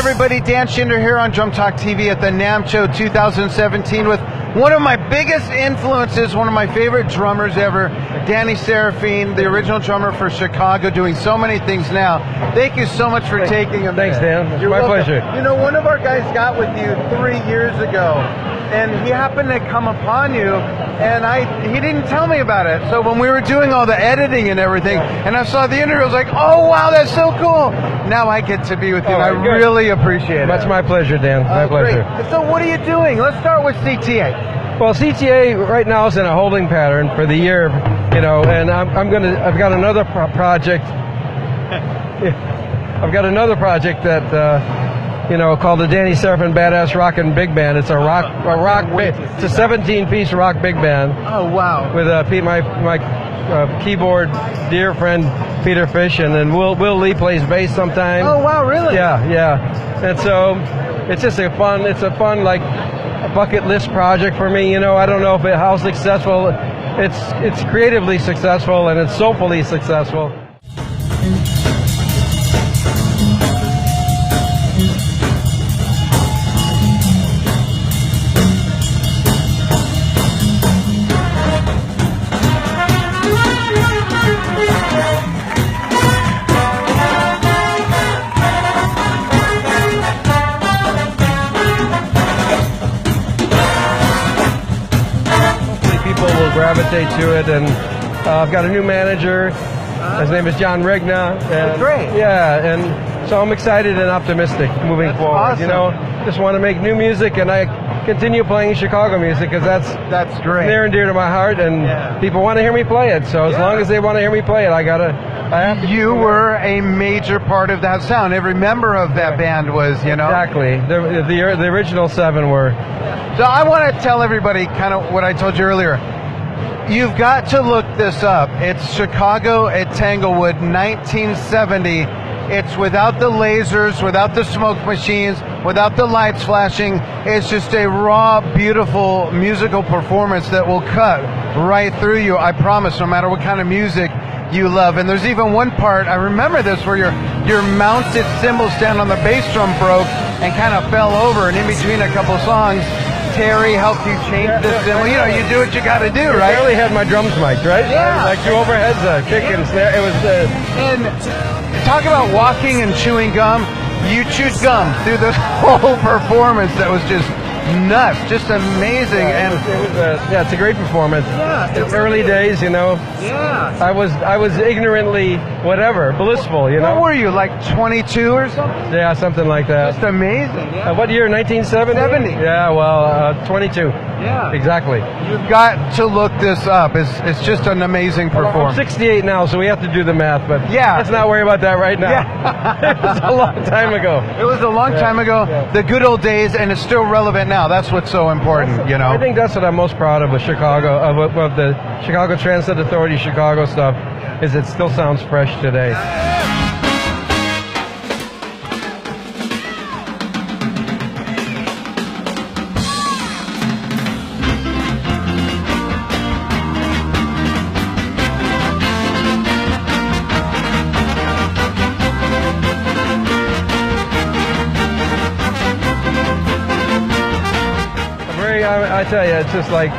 everybody, Dan Schinder here on Drum Talk TV at the NAMM Show 2017 with one of my biggest influences, one of my favorite drummers ever, Danny Seraphine, the original drummer for Chicago, doing so many things now. Thank you so much for taking a minute. Thanks, Dan. It's my pleasure. You know, one of our guys got with you 3 years ago, and he happened to come upon you, and he didn't tell me about it. So when we were doing all the editing and everything, and I saw the interview, I was like, oh, wow, that's so cool. Now I get to be with you, and I really appreciate it. That's my pleasure, Dan. My pleasure. Great. So what are you doing? Let's start with CTA. Well, CTA right now is in a holding pattern for the year, you know, and I've got another project. I've got another project that, you know, called the Danny Seraphine Badass Rockin' Big Band. It's it's a 17-piece rock big band. Oh, wow. With my keyboard dear friend Peter Fish, and then Will Lee plays bass sometime. Oh, wow, really? Yeah. And so it's just a fun like a bucket list project for me. You know, I don't know how successful it's creatively successful, and it's soulfully successful. Will gravitate to it, and I've got a new manager. His name is John Regna. That's great. Yeah, and so I'm excited and optimistic moving forward. Awesome. You know, just want to make new music, and I continue playing Chicago music because that's great, near and dear to my heart, and people want to hear me play it. So as long as they want to hear me play it, I have to. You were a major part of that sound. Every member of that band was, you know. Exactly. The original 7 were. So I want to tell everybody kind of what I told you earlier. You've got to look this up. It's Chicago at Tanglewood, 1970. It's without the lasers, without the smoke machines, without the lights flashing. It's just a raw, beautiful musical performance that will cut right through you, I promise, no matter what kind of music you love. And there's even one part, I remember this, where your mounted cymbal stand on the bass drum broke and kind of fell over, and in between a couple songs, Terry helped you change the cymbal. You know, you do what you got to do, right? I barely had my drums mic'd, right? Yeah. Like 2 overheads, a kick and snare. It was. And talk about walking and chewing gum. You chewed gum through this whole performance. That was just nuts, just amazing. Yeah, and it's a great performance. Yeah, it's early days, you know. Yeah. I was ignorantly blissful, you know. What were you, like 22 or something? Yeah, something like that. Just amazing. Yeah. What year? 1970. 70. Yeah, well, 22. Yeah. Exactly. You've got to look this up. It's just an amazing performance. I'm 68 now, so we have to do the math, but let's not worry about that right now. Yeah. It was a long time ago. It was a long time ago. Yeah. The good old days, and it's still relevant now. That's what's so important, you know. I think that's what I'm most proud of with Chicago, of the Chicago Transit Authority Chicago stuff, is it still sounds fresh today. I tell you, it's just like,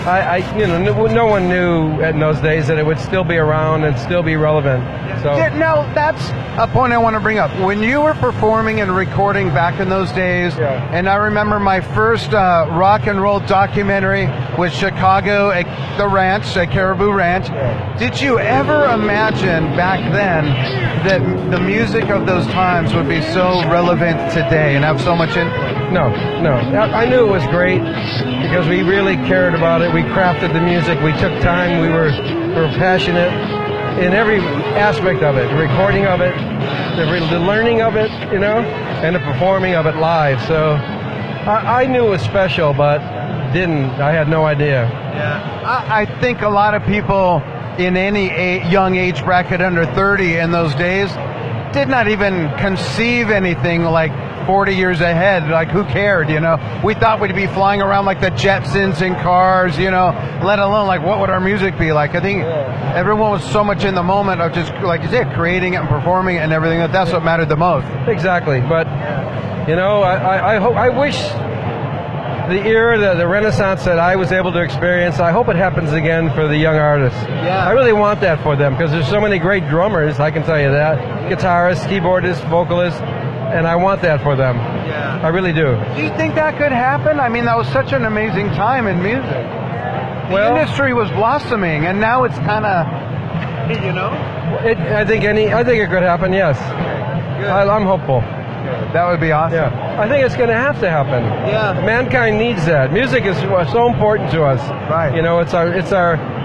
no one knew in those days that it would still be around and still be relevant. So now that's a point I want to bring up. When you were performing and recording back in those days, and I remember my first rock and roll documentary was Chicago at the ranch, at Caribou Ranch. Did you ever imagine back then that the music of those times would be so relevant today and have so much influence? No. I knew it was great because we really cared about it. We crafted the music. We took time. We were passionate in every aspect of it, the recording of it, the learning of it, you know, and the performing of it live. So I knew it was special, but I had no idea. Yeah, I think a lot of people in any young age bracket under 30 in those days did not even conceive anything like 40 years ahead. Like, who cared, you know? We thought we'd be flying around like the Jetsons in cars, you know, let alone like what would our music be like. I think everyone was so much in the moment of just, like you said, creating it and performing it and everything, that's what mattered the most. Exactly. But, you know, I wish the era, the renaissance that I was able to experience, I hope it happens again for the young artists. Yeah. I really want that for them, because there's so many great drummers, I can tell you that. Guitarists, keyboardists, vocalists, and I want that for them. Yeah. I really do. Do you think that could happen? I mean, that was such an amazing time in music. The industry was blossoming, and now it's kind of, you know? I think it could happen, yes. I'm hopeful. That would be awesome. Yeah, I think it's going to have to happen. Yeah. Mankind needs that. Music is so important to us. Right. You know, it's our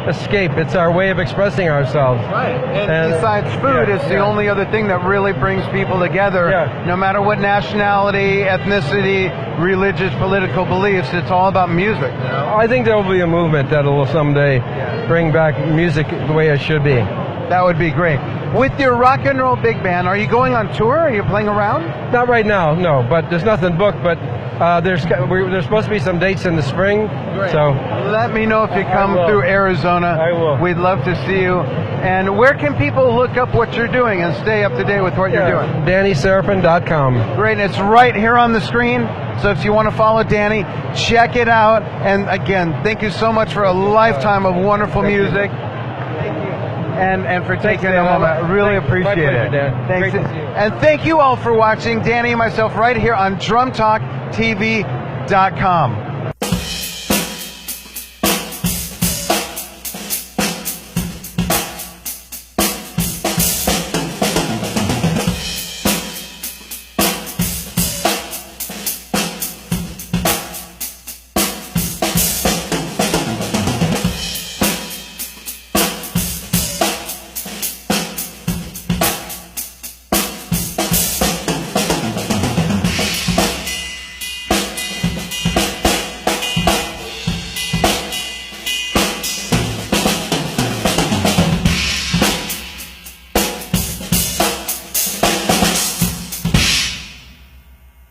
escape. It's our way of expressing ourselves. Right. And besides food, it's the only other thing that really brings people together. Yeah. No matter what nationality, ethnicity, religious, political beliefs, it's all about music. You know? I think there will be a movement that will someday bring back music the way it should be. That would be great. With your rock and roll big band, are you going on tour? Are you playing around? Not right now, no. But there's nothing booked. But there's supposed to be some dates in the spring. Great. So let me know if you come through Arizona. I will. We'd love to see you. And where can people look up what you're doing and stay up to date with what you're doing? DannySeraphine.com. Great. It's right here on the screen. So if you want to follow Danny, check it out. And again, thank you so much for a lifetime of wonderful music. And for taking a moment. I really appreciate it. Thanks. Thanks. And thank you all for watching Danny and myself right here on DrumTalkTV.com.